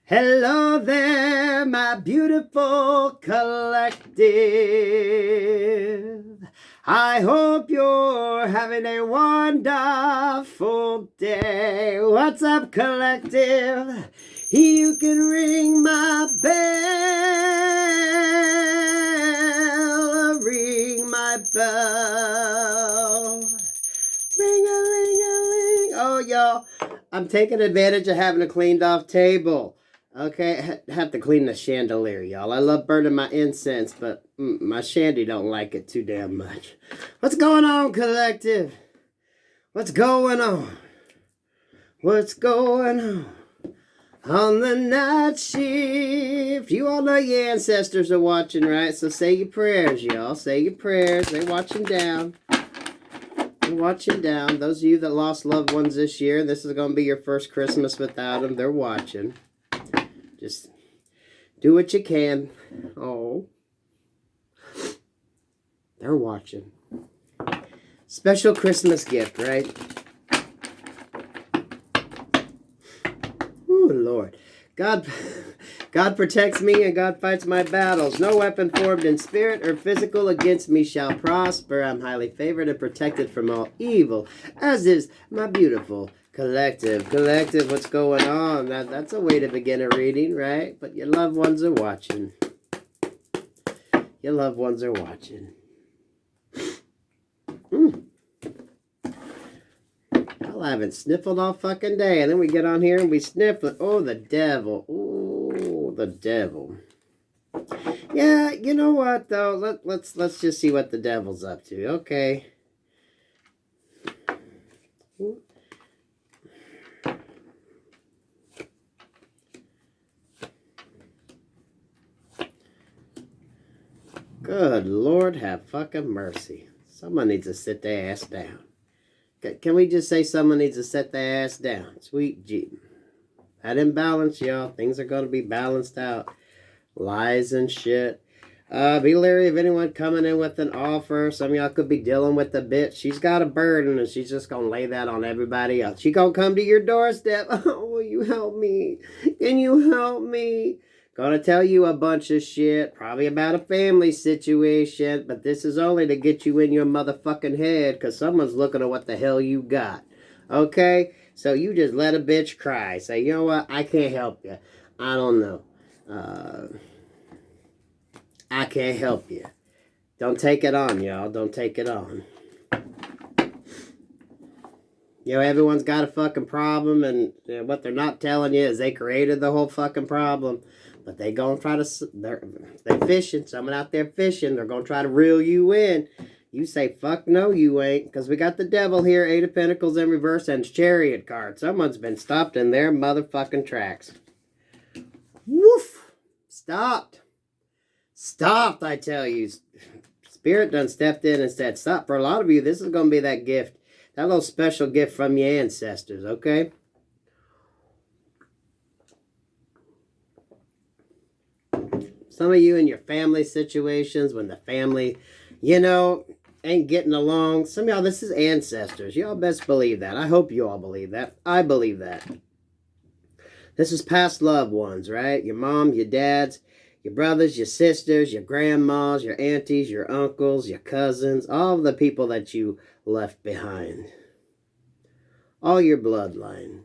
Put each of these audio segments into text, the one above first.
Hello there, my beautiful collective. I hope you're having a wonderful day. What's up, collective? You can ring my bell. Ring my bell. Ring-a-ling-a-ling. Oh, y'all, I'm taking advantage of having a cleaned off table. Okay, I have to clean the chandelier, y'all. I love burning my incense, but my shandy don't like it too damn much. What's going on, collective? What's going on? What's going on? On the night shift. You all know your ancestors are watching, right? So say your prayers, y'all. Say your prayers. They're watching down. They're watching down. Those of you that lost loved ones this year, this is going to be your first Christmas without them. They're watching. Just do what you can. Oh. They're watching. Special Christmas gift, right? Ooh, Lord. God protects me and God fights my battles. No weapon formed in spirit or physical against me shall prosper. I'm highly favored and protected from all evil, as is my beautiful collective. Collective, what's going on? That's a way to begin a reading, right? But your loved ones are watching. Your loved ones are watching. Well, I haven't sniffled all fucking day. And then we get on here and we sniff it. Oh, the devil. Oh, the devil. Yeah, you know what, though? Let's just see what the devil's up to. Okay. Good Lord, have fucking mercy. Someone needs to sit their ass down. Can we just say someone needs to sit their ass down? Sweet G. That imbalance, y'all. Things are going to be balanced out. Lies and shit. Be leery of anyone coming in with an offer. Some of y'all could be dealing with a bitch. She's got a burden and she's just going to lay that on everybody else. She going to come to your doorstep. Oh, will you help me? Can you help me? Gonna tell you a bunch of shit, probably about a family situation, but this is only to get you in your motherfucking head, because someone's looking at what the hell you got. Okay? So you just let a bitch cry. Say, you know what? I can't help you. I don't know. I can't help you. Don't take it on, y'all. Don't take it on. You know, everyone's got a fucking problem, and what they're not telling you is they created the whole fucking problem. But they gonna try to, they're fishing, someone out there fishing, they're gonna try to reel you in. You say, fuck no, you ain't, because we got the devil here, 8 of Pentacles in reverse, and Chariot card. Someone's been stopped in their motherfucking tracks. Woof! Stopped. Stopped, I tell you. Spirit done stepped in and said, stop. For a lot of you, this is gonna be that gift, that little special gift from your ancestors, okay? Some of you in your family situations, when the family, you know, ain't getting along. Some of y'all, this is ancestors. Y'all best believe that. I hope you all believe that. I believe that. This is past loved ones, right? Your mom, your dads, your brothers, your sisters, your grandmas, your aunties, your uncles, your cousins, all of the people that you left behind. All your bloodline.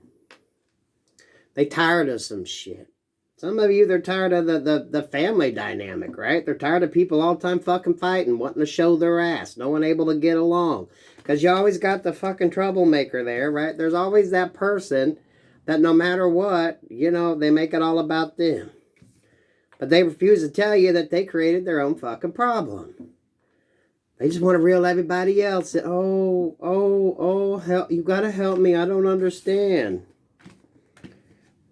They tired of some shit. Some of you, they're tired of the family dynamic, right? They're tired of people all the time fucking fighting, wanting to show their ass. No one able to get along. Because you always got the fucking troublemaker there, right? There's always that person that no matter what, you know, they make it all about them. But they refuse to tell you that they created their own fucking problem. They just want to reel everybody else. Help, you gotta help me. I don't understand.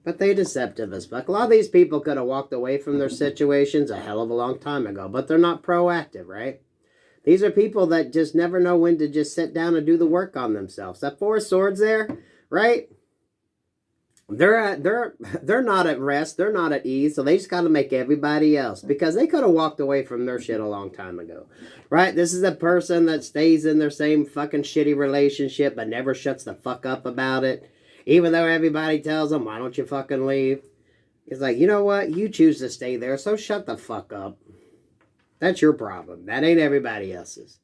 But they deceptive as fuck. A lot of these people could have walked away from their situations a hell of a long time ago. But they're not proactive, right? These are people that just never know when to just sit down and do the work on themselves. That 4 of Swords there, right? They're not at rest. They're not at ease. So they just got to make everybody else. Because they could have walked away from their shit a long time ago. Right? This is a person that stays in their same fucking shitty relationship but never shuts the fuck up about it. Even though everybody tells them, why don't you fucking leave? It's like, you know what? You choose to stay there, so shut the fuck up. That's your problem. That ain't everybody else's.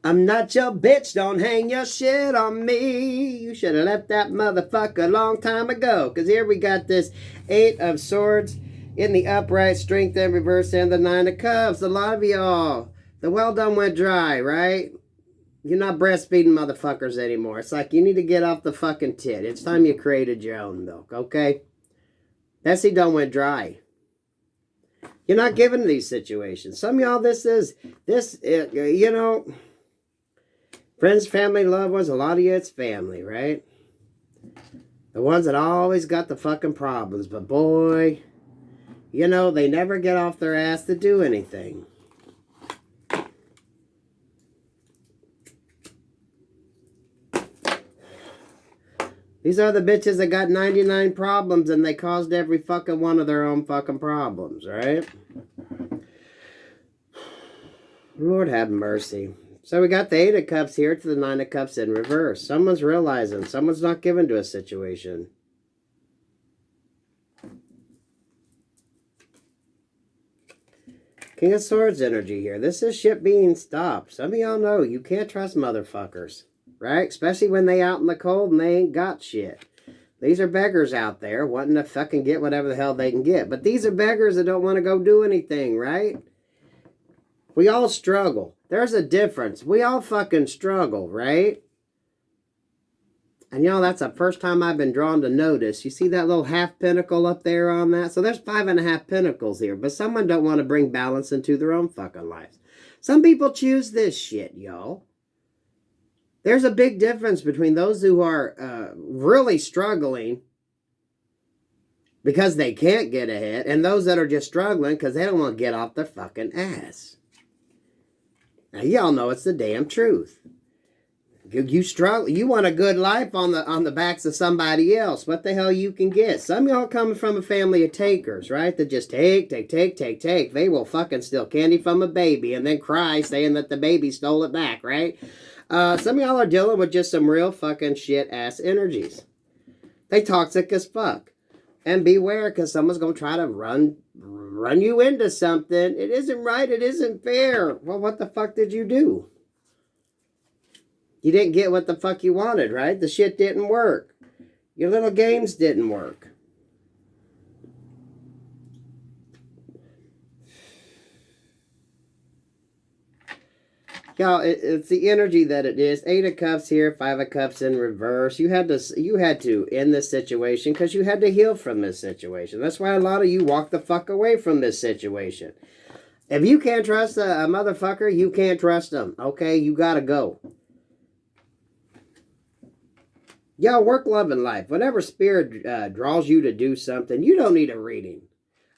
I'm not your bitch, don't hang your shit on me. You should have left that motherfucker a long time ago. Because here we got this 8 of Swords in the upright, Strength in reverse, and the 9 of Cups. A lot of y'all, the well done went dry, right? You're not breastfeeding motherfuckers anymore. It's like you need to get off the fucking tit. It's time you created your own milk, okay? That seed done went dry. You're not given these situations. Some of y'all, you know, friends, family, loved ones, a lot of you, it's family, right? The ones that always got the fucking problems. But boy, you know, they never get off their ass to do anything. These are the bitches that got 99 problems and they caused every fucking one of their own fucking problems, right? Lord have mercy. So we got the 8 of Cups here to the 9 of Cups in reverse. Someone's realizing. Someone's not given to a situation. King of Swords energy here. This is shit being stopped. Some of y'all know you can't trust motherfuckers. Right? Especially when they out in the cold and they ain't got shit. These are beggars out there wanting to fucking get whatever the hell they can get. But these are beggars that don't want to go do anything, right? We all struggle. There's a difference. We all fucking struggle, right? And y'all, that's the first time I've been drawn to notice. You see that little half pentacle up there on that? So there's 5.5 pentacles here. But someone don't want to bring balance into their own fucking lives. Some people choose this shit, y'all. There's a big difference between those who are really struggling because they can't get ahead and those that are just struggling because they don't want to get off their fucking ass. Now, y'all know it's the damn truth. You struggle. You want a good life on the backs of somebody else. What the hell you can get? Some of y'all coming from a family of takers, right? That just take. They will fucking steal candy from a baby and then cry saying that the baby stole it back, right? Some of y'all are dealing with just some real fucking shit-ass energies. They toxic as fuck. And beware, because someone's going to try to run you into something. It isn't right. It isn't fair. Well, what the fuck did you do? You didn't get what the fuck you wanted, right? The shit didn't work. Your little games didn't work. Y'all, it's the energy that it is. 8 of Cups here, 5 of Cups in reverse. You had to end this situation because you had to heal from this situation. That's why a lot of you walk the fuck away from this situation. If you can't trust a motherfucker, you can't trust them. Okay, you gotta go. Y'all, work, love, and life. Whenever spirit draws you to do something, you don't need a reading.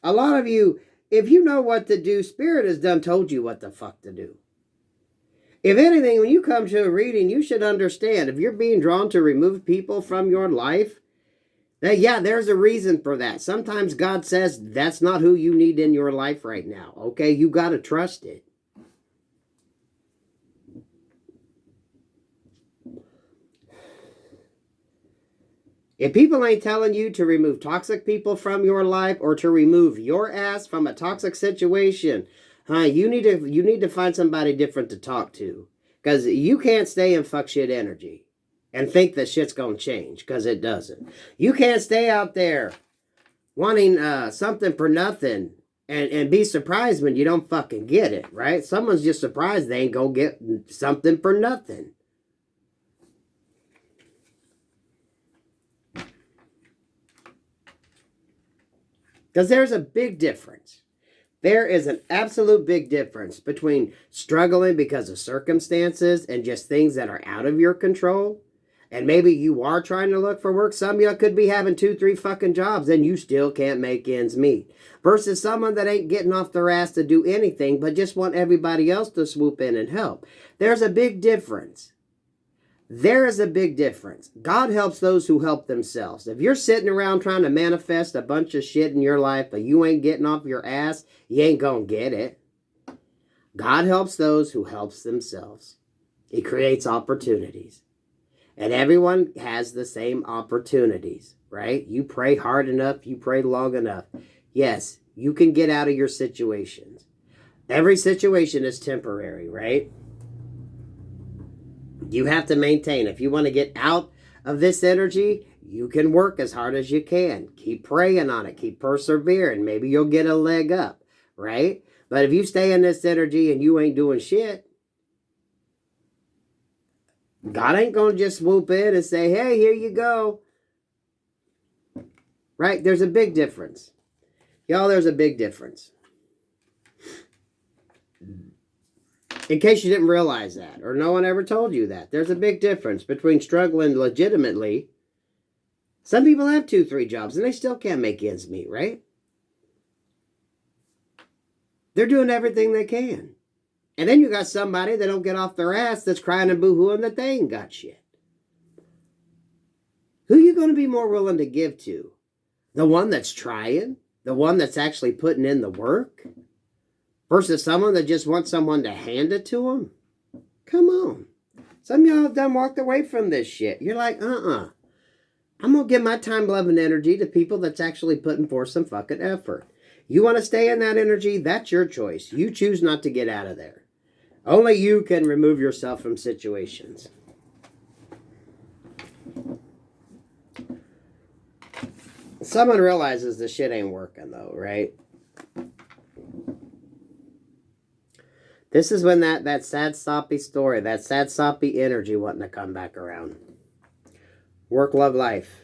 A lot of you, if you know what to do, spirit has done told you what the fuck to do. If anything, when you come to a reading, you should understand, if you're being drawn to remove people from your life, that, yeah, there's a reason for that. Sometimes God says that's not who you need in your life right now, okay? You got to trust it. If people ain't telling you to remove toxic people from your life or to remove your ass from a toxic situation, you need to find somebody different to talk to. Because you can't stay in fuck shit energy and think that shit's going to change, because it doesn't. You can't stay out there wanting something for nothing and be surprised when you don't fucking get it, right? Someone's just surprised they ain't going to get something for nothing. Because there's a big difference. There is an absolute big difference between struggling because of circumstances and just things that are out of your control. And maybe you are trying to look for work. Some of you could be having 2, 3 fucking jobs and you still can't make ends meet. Versus someone that ain't getting off their ass to do anything but just want everybody else to swoop in and help. There's a big difference. There is a big difference. God helps those who help themselves. If you're sitting around trying to manifest a bunch of shit in your life, but you ain't getting off your ass, you ain't gonna get it. God helps those who helps themselves. He creates opportunities. And everyone has the same opportunities, right? You pray hard enough, you pray long enough. Yes, you can get out of your situations. Every situation is temporary, right? You have to maintain. If you want to get out of this energy, you can work as hard as you can. Keep praying on it. Keep persevering. Maybe you'll get a leg up, right? But if you stay in this energy and you ain't doing shit, God ain't going to just swoop in and say, hey, here you go. Right? There's a big difference. Y'all, there's a big difference. In case you didn't realize that, or no one ever told you that, there's a big difference between struggling legitimately. Some people have 2, 3 jobs and they still can't make ends meet, right? They're doing everything they can. And then you got somebody that don't get off their ass that's crying and boo-hooing that they ain't got shit. Who are you going to be more willing to give to? The one that's trying? The one that's actually putting in the work? Versus someone that just wants someone to hand it to them? Come on. Some of y'all have done walked away from this shit. You're like, I'm going to give my time, love, and energy to people that's actually putting forth some fucking effort. You want to stay in that energy? That's your choice. You choose not to get out of there. Only you can remove yourself from situations. Someone realizes the shit ain't working though, right? This is when that sad, soppy story, that sad, soppy energy wanting to come back around. Work, love, life.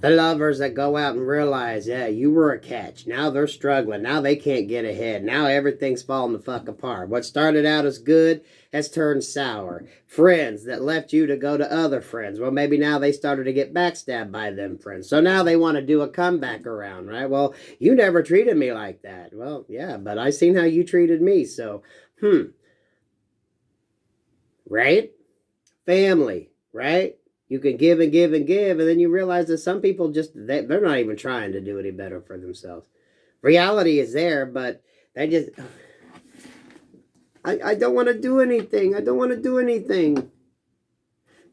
The lovers that go out and realize, yeah, you were a catch. Now they're struggling. Now they can't get ahead. Now everything's falling the fuck apart. What started out as good has turned sour. Friends that left you to go to other friends. Well, maybe now they started to get backstabbed by them friends. So now they want to do a comeback around, right? Well, you never treated me like that. Well, yeah, but I seen how you treated me. So, right? Family, right? You can give and give and give, and then you realize that some people just, they're not even trying to do any better for themselves. Reality is there, but they just, I don't want to do anything. I don't want to do anything.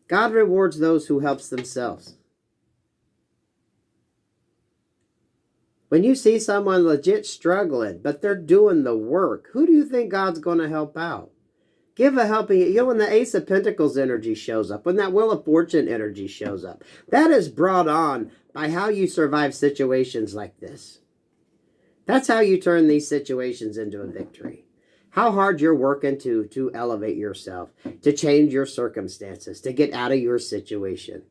God rewards those who helps themselves. When you see someone legit struggling, but they're doing the work, who do you think God's going to help out? Give a helping, when the Ace of Pentacles energy shows up, when that Wheel of Fortune energy shows up, that is brought on by how you survive situations like this. That's how you turn these situations into a victory. How hard you're working to elevate yourself, to change your circumstances, to get out of your situation.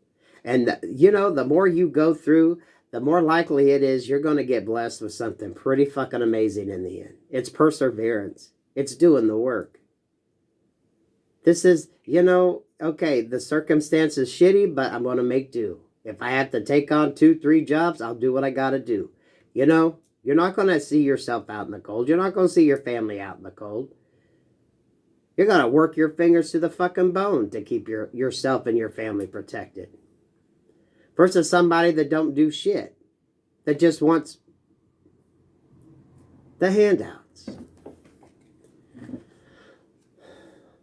And, the more you go through, the more likely it is you're going to get blessed with something pretty fucking amazing in the end. It's perseverance. It's doing the work. This is, okay, the circumstance is shitty, but I'm going to make do. If I have to take on 2, 3 jobs, I'll do what I got to do. You're not going to see yourself out in the cold. You're not going to see your family out in the cold. You're going to work your fingers to the fucking bone to keep yourself and your family protected. Versus somebody that don't do shit. That just wants the handouts.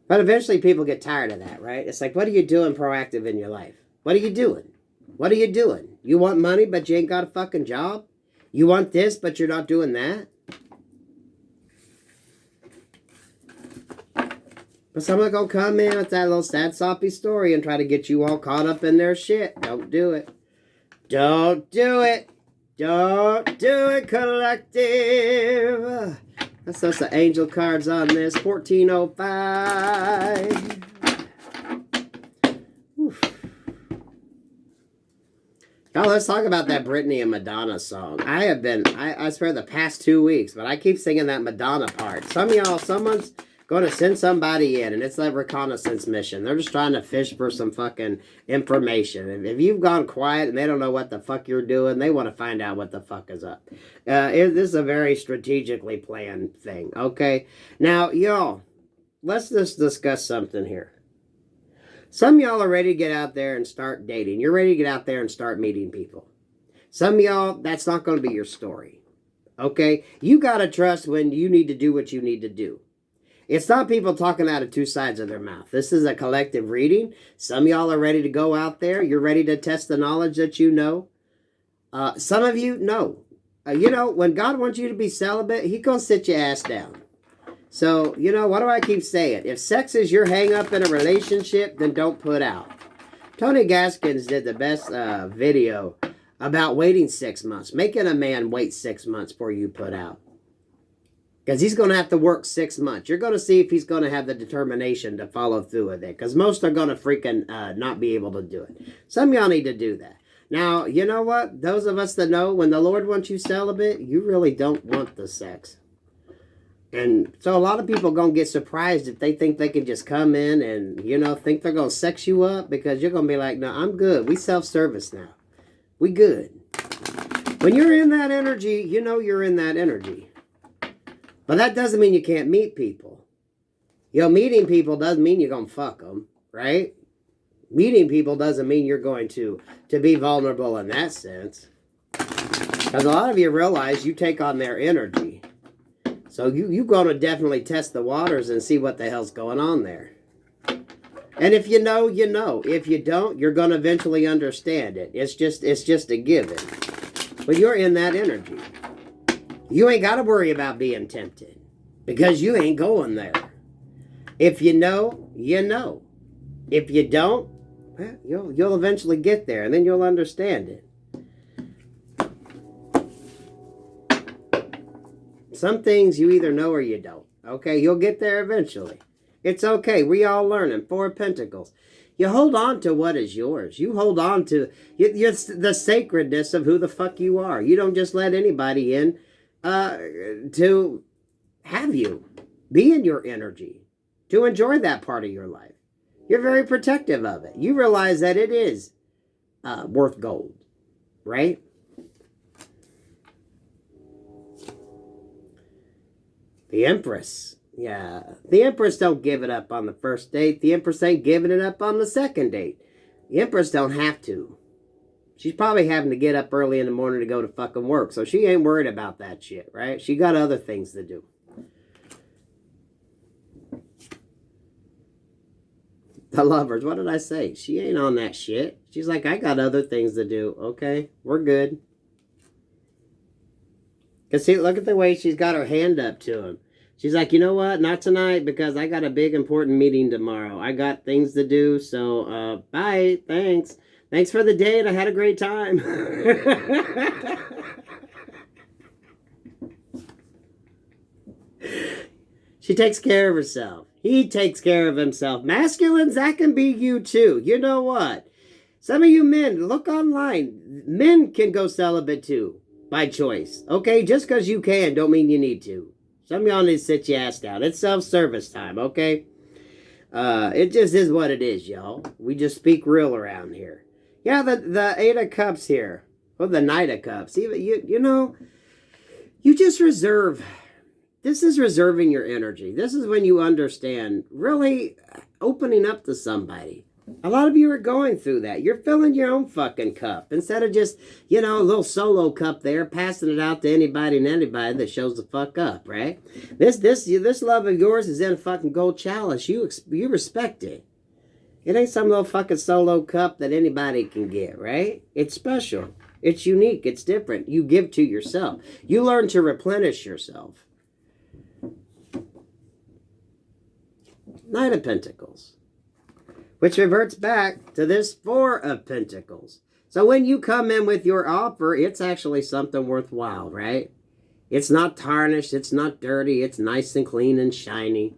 But eventually people get tired of that, right? It's like, what are you doing proactive in your life? What are you doing? What are you doing? You want money, but you ain't got a fucking job? You want this, but you're not doing that? But someone's going to come in with that little sad, soppy story and try to get you all caught up in their shit. Don't do it. Don't do it. Don't do it, collective. That's the angel cards on this. 1405. Oof. Now let's talk about that Britney and Madonna song. I swear the past 2 weeks, but I keep singing that Madonna part. Some of y'all, someone's going to send somebody in, and it's that reconnaissance mission. They're just trying to fish for some fucking information. If you've gone quiet and they don't know what the fuck you're doing, they want to find out what the fuck is up. This is a very strategically planned thing, okay? Now, y'all, let's just discuss something here. Some of y'all are ready to get out there and start dating. You're ready to get out there and start meeting people. Some of y'all, that's not going to be your story, okay? You got to trust when you need to do what you need to do. It's not people talking out of two sides of their mouth. This is a collective reading. Some of y'all are ready to go out there. You're ready to test the knowledge that you know. Some of you, no. You know, when God wants you to be celibate, He's going to sit your ass down. So, you know, what do I keep saying? If sex is your hang up in a relationship, then don't put out. Tony Gaskins did the best video about waiting 6 months. Making a man wait 6 months before you put out. Because he's going to have to work 6 months. You're going to see if he's going to have the determination to follow through with it. Because most are going to freaking not be able to do it. Some of y'all need to do that. Now, you know what? Those of us that know, when the Lord wants you celibate, you really don't want the sex. And so a lot of people are going to get surprised if they think they can just come in and, you know, think they're going to sex you up. Because you're going to be like, no, I'm good. We self-service now. We good. When you're in that energy, you know you're in that energy. But that doesn't mean you can't meet people. You know, meeting people doesn't mean you're going to fuck them, right? Meeting people doesn't mean you're going to be vulnerable in that sense. Because a lot of you realize you take on their energy. So you're going to definitely test the waters and see what the hell's going on there. And if you know, you know. If you don't, you're going to eventually understand it. It's just a given. But you're in that energy. You ain't got to worry about being tempted because you ain't going there. If you know, you know. If you don't, well, you'll eventually get there and then you'll understand it. Some things you either know or you don't. Okay, you'll get there eventually. It's okay. We all learning. 4 of Pentacles. You hold on to what is yours. You hold on to the sacredness of who the fuck you are. You don't just let anybody in to have you be in your energy, to enjoy that part of your life. You're very protective of it. You realize that it is worth gold, right? The Empress. Yeah. The Empress don't give it up on the first date. The Empress ain't giving it up on the second date. The Empress don't have to. She's probably having to get up early in the morning to go to fucking work. So she ain't worried about that shit, right? She got other things to do. The Lovers. What did I say? She ain't on that shit. She's like, I got other things to do. Okay, we're good. Because see, look at the way she's got her hand up to him. She's like, you know what? Not tonight because I got a big important meeting tomorrow. I got things to do. So, bye. Thanks. Thanks for the date. I had a great time. She takes care of herself. He takes care of himself. Masculines, that can be you too. You know what? Some of you men, look online. Men can go celibate too, by choice. Okay? Just because you can, don't mean you need to. Some of y'all need to sit your ass down. It's self-service time, okay? It just is what it is, y'all. We just speak real around here. Yeah, the 8 of Cups here. Or the Knight of Cups. Even you know, you just reserve. This is reserving your energy. This is when you understand really opening up to somebody. A lot of you are going through that. You're filling your own fucking cup. Instead of just, you know, a little solo cup there, passing it out to anybody and anybody that shows the fuck up, right? This love of yours is in a fucking gold chalice. You respect it. It ain't some little fucking solo cup that anybody can get, right? It's special. It's unique. It's different. You give to yourself. You learn to replenish yourself. Knight of Pentacles. Which reverts back to this 4 of Pentacles. So when you come in with your offer, it's actually something worthwhile, right? It's not tarnished. It's not dirty. It's nice and clean and shiny.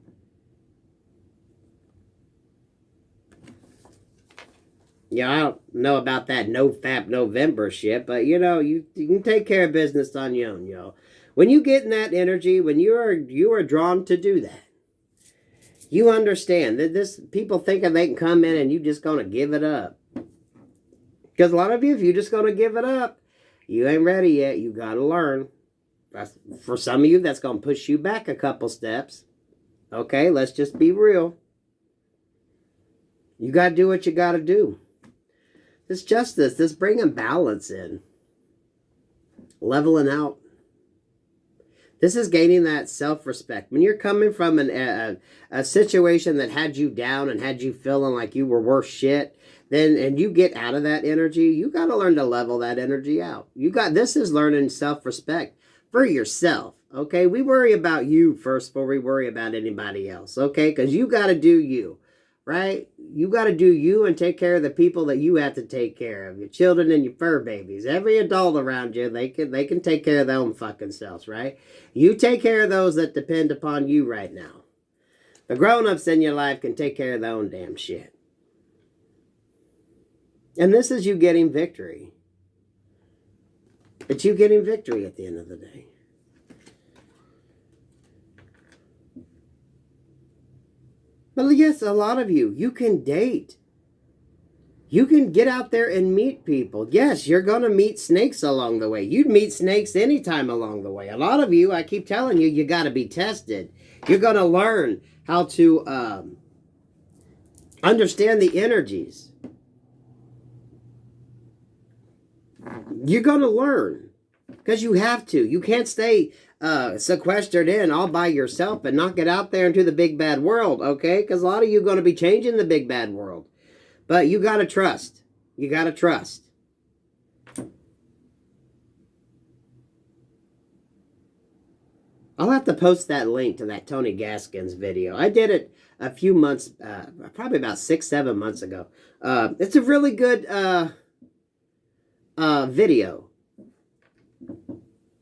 Yeah, I don't know about that no-fap November shit, but you know, you can take care of business on your own, yo. When you get in that energy, when you are drawn to do that, you understand that this people thinking they can come in and you just gonna give it up. Because a lot of you, if you're just gonna give it up, you ain't ready yet. You gotta learn. For some of you, that's gonna push you back a couple steps. Okay, let's just be real. You gotta do what you gotta do. This justice, this bringing balance in. Leveling out. This is gaining that self-respect. When you're coming from a situation that had you down and had you feeling like you were worth shit, then and you get out of that energy, you got to learn to level that energy out. This is learning self-respect for yourself. Okay, we worry about you first before we worry about anybody else. Okay, because you got to do you. Right? You got to do you and take care of the people that you have to take care of. Your children and your fur babies. Every adult around you, they can take care of their own fucking selves, right? You take care of those that depend upon you right now. The grown-ups in your life can take care of their own damn shit. And this is you getting victory. It's you getting victory at the end of the day. But yes, a lot of you can date. You can get out there and meet people. Yes, you're going to meet snakes along the way. You'd meet snakes anytime along the way. A lot of you, I keep telling you, you got to be tested. You're going to learn how to understand the energies. You're going to learn because you have to. You can't stay sequestered in all by yourself and not get out there into the big bad world, okay? Because a lot of you are going to be changing the big bad world. But you got to trust. You got to trust. I'll have to post that link to that Tony Gaskins video. I did it a few months, probably about 6-7 months ago. It's a really good video.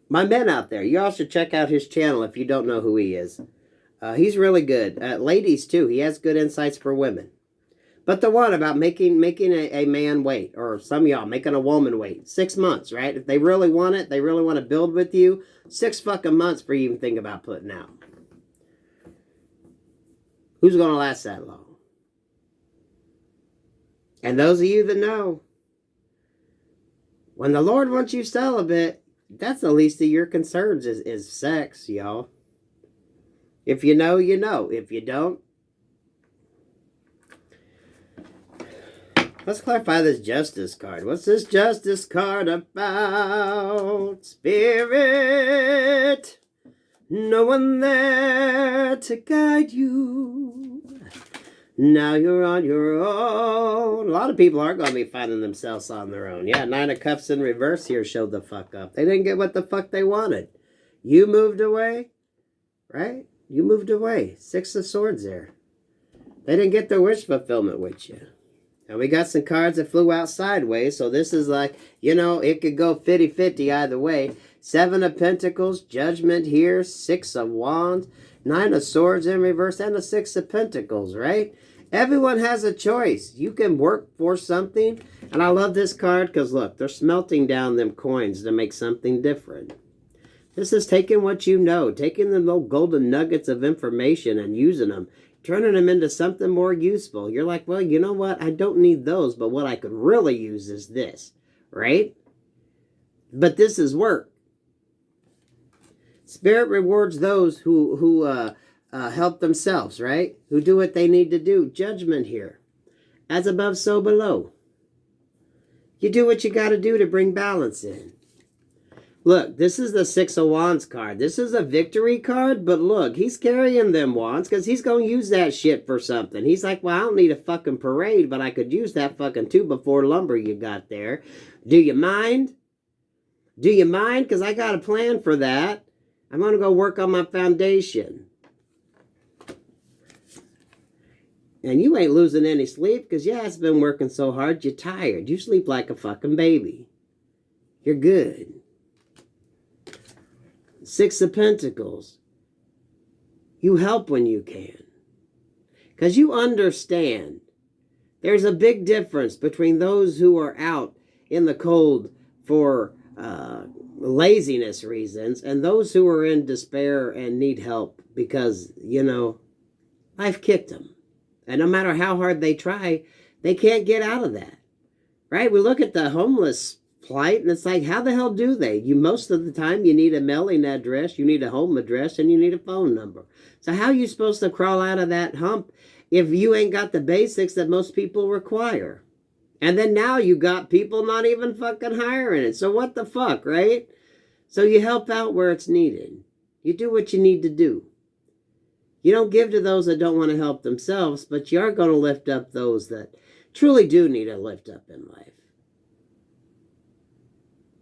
My men out there, you all should check out his channel if you don't know who he is. He's really good. Ladies, too. He has good insights for women. But the one about making a man wait, or some of y'all making a woman wait, 6 months, right? If they really want it, they really want to build with you, 6 fucking months for you even think about putting out. Who's going to last that long? And those of you that know, when the Lord wants you celibate, that's the least of your concerns is sex, y'all. If you know, you know. If you don't, let's clarify this justice card. What's this justice card about? Spirit, no one there to guide you. Now you're on your own. A lot of people are going to be finding themselves on their own. Yeah, 9 of Cups in reverse here showed the fuck up. They didn't get what the fuck they wanted. You moved away, right? You moved away. 6 of Swords there. They didn't get their wish fulfillment with you. And we got some cards that flew out sideways. So this is like, you know, it could go 50-50 either way. 7 of Pentacles, Judgment here, 6 of Wands, 9 of Swords in reverse, and a 6 of Pentacles, right? Everyone has a choice. You can work for something. And I love this card because, look, they're smelting down them coins to make something different. This is taking what you know, taking the little golden nuggets of information and using them, turning them into something more useful. You're like, well, you know what? I don't need those, but what I could really use is this, right? But this is work. Spirit rewards those who help themselves, right? Who do what they need to do. Judgment here. As above, so below. You do what you got to do to bring balance in. Look, this is the 6 of Wands card. This is a victory card, but look, he's carrying them wands because he's going to use that shit for something. He's like, well, I don't need a fucking parade, but I could use that fucking 2x4 lumber you got there. Do you mind? Do you mind? Because I got a plan for that. I'm going to go work on my foundation. And you ain't losing any sleep because, yeah, it's been working so hard, you're tired. You sleep like a fucking baby. You're good. 6 of Pentacles. You help when you can. Because you understand there's a big difference between those who are out in the cold for laziness reasons and those who are in despair and need help because, you know, life kicked them. And no matter how hard they try, they can't get out of that. Right? We look at the homeless plight and it's like, how the hell do they? Most of the time you need a mailing address, you need a home address, and you need a phone number. So how are you supposed to crawl out of that hump if you ain't got the basics that most people require? And then now you got people not even fucking hiring it. So what the fuck, right? So you help out where it's needed. You do what you need to do. You don't give to those that don't want to help themselves, but you are going to lift up those that truly do need a lift up in life.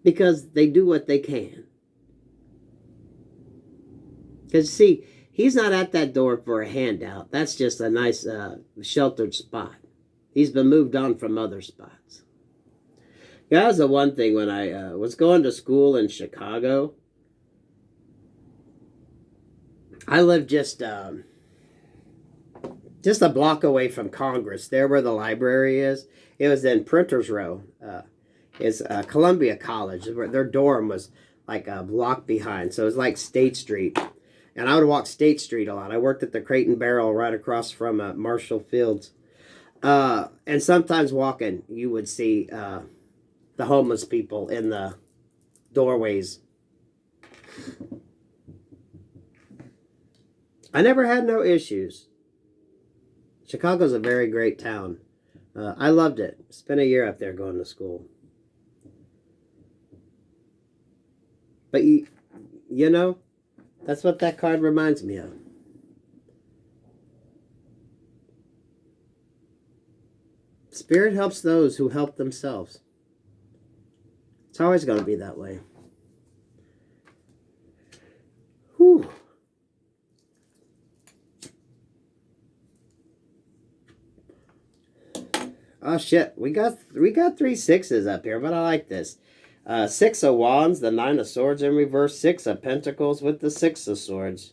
Because they do what they can. Because, see, he's not at that door for a handout. That's just a nice sheltered spot. He's been moved on from other spots. Yeah, that was the one thing when I was going to school in Chicago. I lived just a block away from Congress, there where the library is. It was in Printers Row. It's Columbia College. Their dorm was like a block behind, so it was like State Street. And I would walk State Street a lot. I worked at the Crate and Barrel right across from Marshall Fields. And sometimes walking, you would see the homeless people in the doorways. I never had no issues. Chicago's a very great town. I loved it. Spent a year up there going to school. But you know, that's what that card reminds me of. Spirit helps those who help themselves. It's always going to be that way. Whew. Oh shit, we got 3 sixes up here, but I like this. 6 of Wands, the 9 of Swords in reverse, 6 of Pentacles with the 6 of Swords.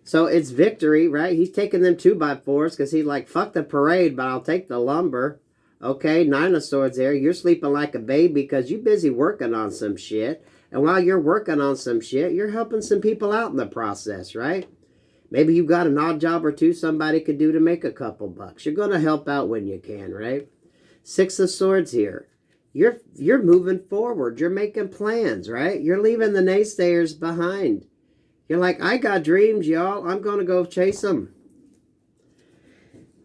So it's victory, right? He's taking them 2x4s because he's like, fuck the parade, but I'll take the lumber. Okay, 9 of Swords there. You're sleeping like a baby because you're busy working on some shit. And while you're working on some shit, you're helping some people out in the process, right? Maybe you've got an odd job or two somebody could do to make a couple bucks. You're going to help out when you can, right? 6 of Swords here. You're moving forward. You're making plans, right? You're leaving the naysayers behind. You're like, I got dreams, y'all. I'm going to go chase them.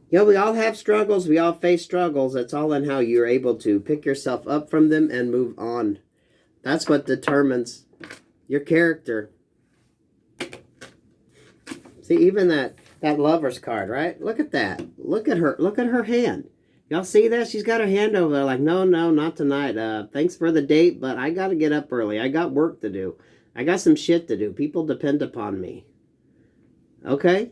You know, we all have struggles. We all face struggles. It's all in how you're able to pick yourself up from them and move on. That's what determines your character. See, even that Lover's card, right? Look at that. Look at her. Look at her hand. Y'all see that? She's got her hand over there like, no, not tonight. Thanks for the date, but I got to get up early. I got work to do. I got some shit to do. People depend upon me. Okay?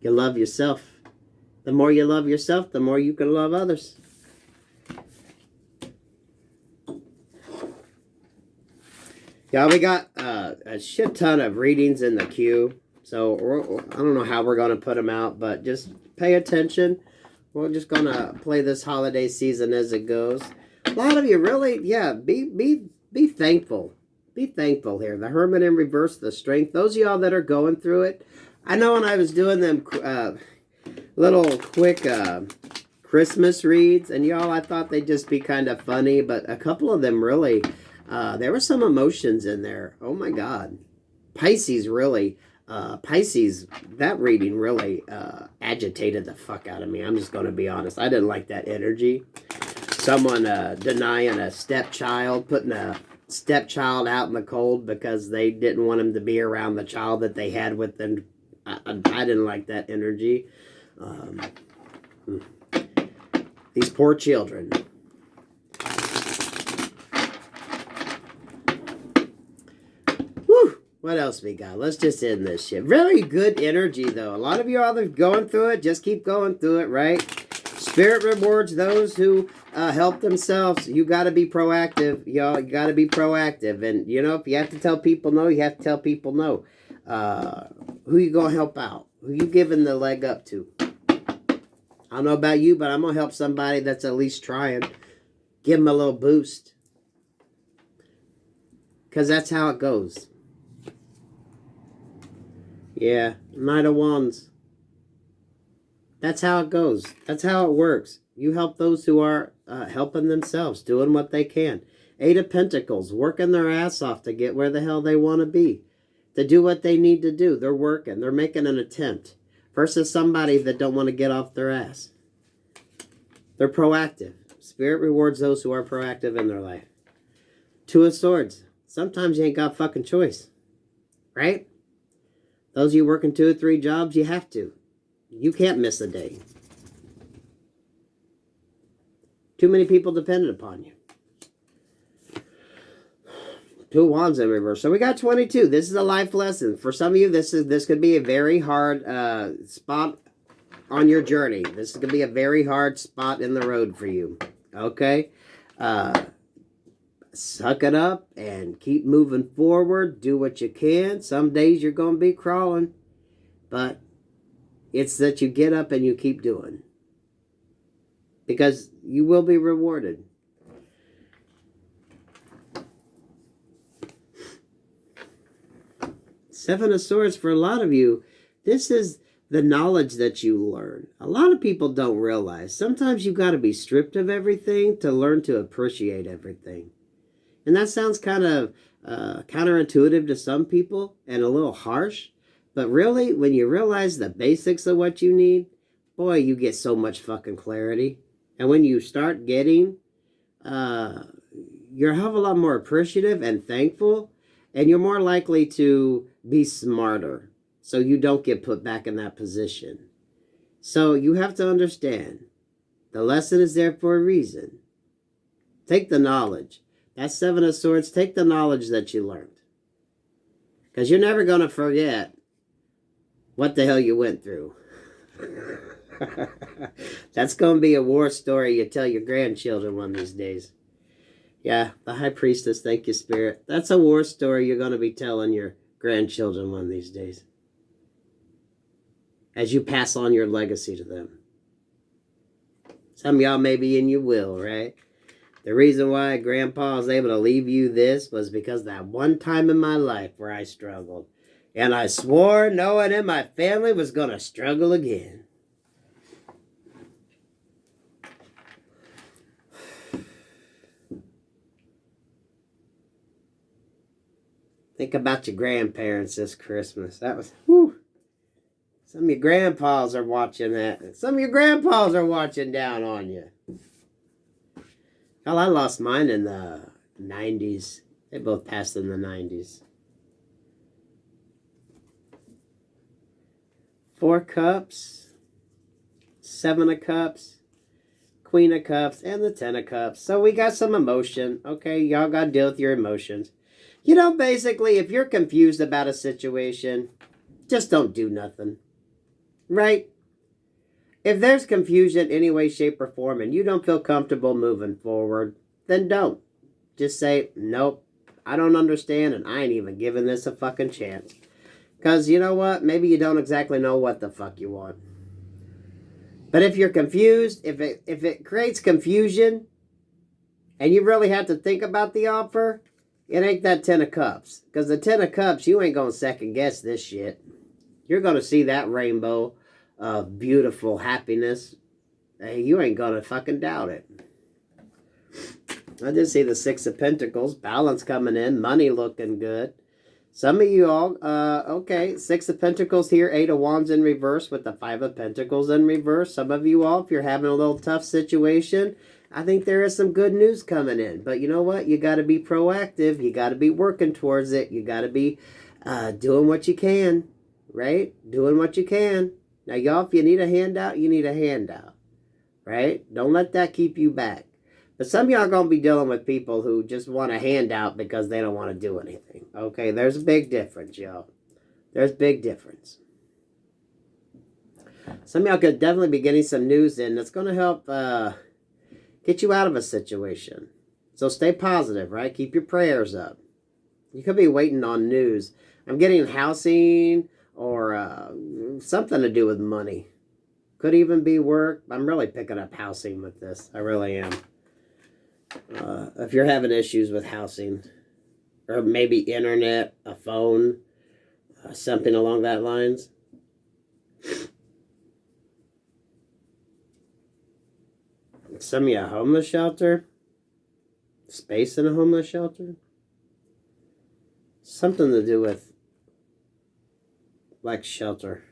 You love yourself. The more you love yourself, the more you can love others. Yeah, we got a shit ton of readings in the queue. So I don't know how we're going to put them out, but just pay attention. We're just going to play this holiday season as it goes. A lot of you really, yeah, be thankful. Be thankful here. The Hermit in reverse, the Strength. Those of y'all that are going through it, I know when I was doing them little quick Christmas reads, and y'all, I thought they'd just be kind of funny, but a couple of them really... there were some emotions in there. Oh my God. Pisces really, that reading really agitated the fuck out of me. I'm just going to be honest. I didn't like that energy. Someone denying a stepchild, putting a stepchild out in the cold because they didn't want him to be around the child that they had with them. I didn't like that energy. These poor children. What else we got? Let's just end this shit. Very good energy, though. A lot of you are going through it. Just keep going through it, right? Spirit rewards those who help themselves. You got to be proactive, y'all. You got to be proactive. And, you know, if you have to tell people no, you have to tell people no. Who you going to help out? Who you giving the leg up to? I don't know about you, but I'm going to help somebody that's at least trying. Give them a little boost. Because that's how it goes. Yeah, Knight of Wands. That's how it goes. That's how it works. You help those who are helping themselves, doing what they can. 8 of Pentacles, working their ass off to get where the hell they want to be. To do what they need to do. They're working. They're making an attempt. Versus somebody that don't want to get off their ass. They're proactive. Spirit rewards those who are proactive in their life. Two of Swords. Sometimes you ain't got fucking choice. Right? Those of you working 2 or 3 jobs, you have to. You can't miss a day. Too many people dependent upon you. 2 Wands in reverse. So we got 22. This is a life lesson. For some of you, this could be a very hard spot on your journey. This is going to be a very hard spot in the road for you. Okay? Suck it up and keep moving forward. Do what you can. Some days you're going to be crawling. But it's that you get up and you keep doing. Because you will be rewarded. Seven of Swords, for a lot of you, this is the knowledge that you learn. A lot of people don't realize. Sometimes you got to be stripped of everything to learn to appreciate everything. And that sounds kind of counterintuitive to some people and a little harsh. But really, when you realize the basics of what you need, boy, you get so much fucking clarity. And when you start getting, you're a hell of a lot more appreciative and thankful. And you're more likely to be smarter so you don't get put back in that position. So you have to understand, the lesson is there for a reason. Take the knowledge. That's 7 of Swords. Take the knowledge that you learned. Because you're never going to forget what the hell you went through. That's going to be a war story you tell your grandchildren one of these days. Yeah, the High Priestess, thank you, Spirit. That's a war story you're going to be telling your grandchildren one of these days. As you pass on your legacy to them. Some of y'all maybe and you will, right? The reason why Grandpa was able to leave you this was because that one time in my life where I struggled. And I swore no one in my family was going to struggle again. Think about your grandparents this Christmas. That was, whew. Some of your grandpas are watching that. Some of your grandpas are watching down on you. Hell, I lost mine in the 90s. They both passed in the 90s. 4 Cups, 7 of Cups, Queen of Cups, and the 10 of Cups. So we got some emotion. Okay, y'all got to deal with your emotions. You know, basically, if you're confused about a situation, just don't do nothing. Right? If there's confusion any way, shape, or form, and you don't feel comfortable moving forward, then don't. Just say, nope, I don't understand, and I ain't even giving this a fucking chance. Because you know what? Maybe you don't exactly know what the fuck you want. But if you're confused, if it creates confusion, and you really have to think about the offer, it ain't that 10 of Cups. Because the 10 of Cups, you ain't going to second guess this shit. You're going to see that rainbow of beautiful happiness. Hey, you ain't going to fucking doubt it. I did see the 6 of Pentacles. Balance coming in. Money looking good. Some of you all, okay, 6 of Pentacles here. 8 of Wands in reverse with the 5 of Pentacles in reverse. Some of you all, if you're having a little tough situation, I think there is some good news coming in. But you know what? You got to be proactive. You got to be working towards it. You got to be doing what you can, right? Doing what you can. Now, y'all, if you need a handout, you need a handout, right? Don't let that keep you back. But some of y'all are going to be dealing with people who just want a handout because they don't want to do anything. Okay, there's a big difference, y'all. There's a big difference. Some of y'all could definitely be getting some news in that's going to help get you out of a situation. So stay positive, right? Keep your prayers up. You could be waiting on news. I'm getting housing or something to do with money. Could even be work. I'm really picking up housing with this. I really am. If you're having issues with housing, or maybe internet, a phone, something along that lines. Some of you a homeless shelter, space in a homeless shelter, something to do with like shelter.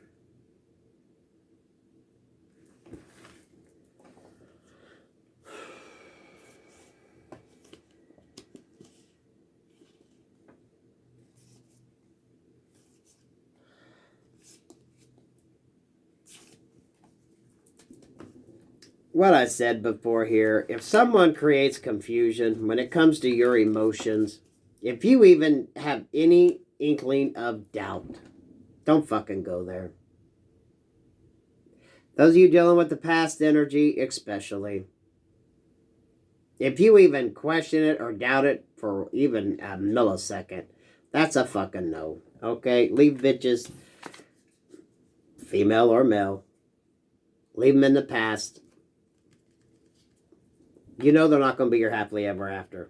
what I said before here, if someone creates confusion when it comes to your emotions, if you even have any inkling of doubt, don't fucking go there. Those of you dealing with the past energy, especially. If you even question it or doubt it for even a millisecond, that's a fucking no. Okay? Leave bitches, female or male. Leave them in the past. You know they're not going to be your happily ever after.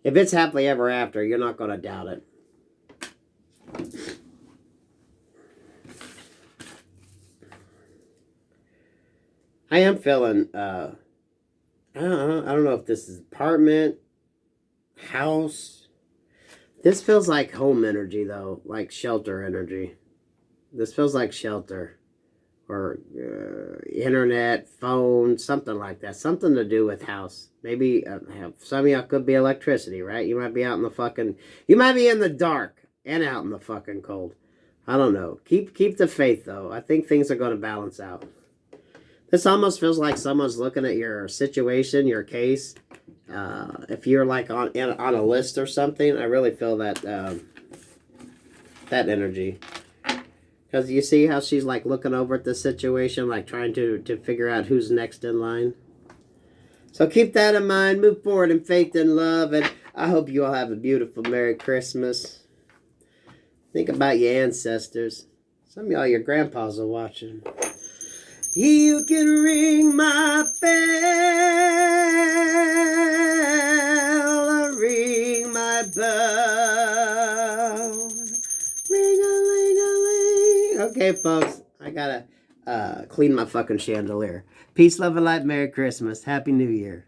If it's happily ever after, you're not going to doubt it. I am feeling, I don't know if this is apartment, house. This feels like home energy, though, like shelter energy. This feels like shelter or internet, phone, something like that. Something to do with house. Maybe some of y'all could be electricity, right? You might be out in the fucking, you might be in the dark and out in the fucking cold. I don't know. Keep the faith, though. I think things are going to balance out. This almost feels like someone's looking at your situation, your case. If you're like on a list or something, I really feel that that energy. Because you see how she's like looking over at the situation, like trying to figure out who's next in line. So keep that in mind. Move forward in faith and love. And I hope you all have a beautiful Merry Christmas. Think about your ancestors. Some of y'all, your grandpas are watching. You can ring my bell, ring my bell, ring-a-ling-a-ling. Okay, folks, I gotta clean my fucking chandelier. Peace, love, and light. Merry Christmas. Happy New Year.